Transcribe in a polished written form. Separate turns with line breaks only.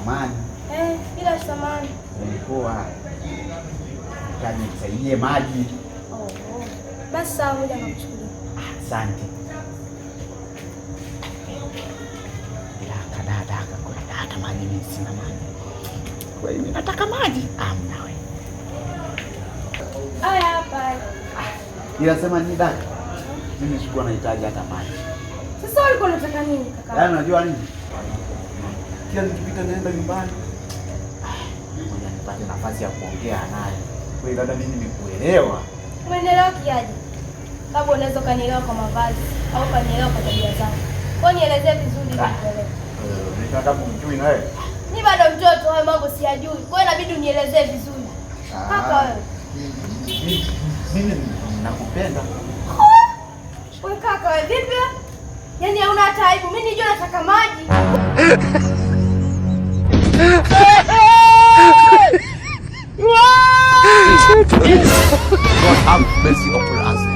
samani.
Bila samani.
Poa. Kaje nisaidie maji.
Basi sawa, ngoja nakuchukulia.
Asante. Dada kwa hata maji mimi sina maji. Kwa hiyo nataka maji. Amna wewe.
Haya hapa.
Ila sema ni dada. Mimi sikuwa nahitaji hata maji.
Sasa ulikuwa unataka nini kaka?
Yaani unajua nini? Kila nikipita naenda nyumbani. Ngoja nipate nafasi ya kuongea naye. Wewe dada, mimi nimekuelewa.
Umeelewa kiaje? Kama unaweza kanielewa kwa mavazi au kanielewa kwa tabia zangu. Kwa nielezee vizuri nikuelewe.
Unataka kumjui na wewe?
Ni bado mtoto, hayo mambo siyajui. Kwa hiyo inabidi unielezee vizuri. Kaka wewe.
Mimi nakupenda.
Wewe kaka wewe vipi? Yaani hauna hata aibu. Mimi nijua nataka maji.
God have mercy upon us.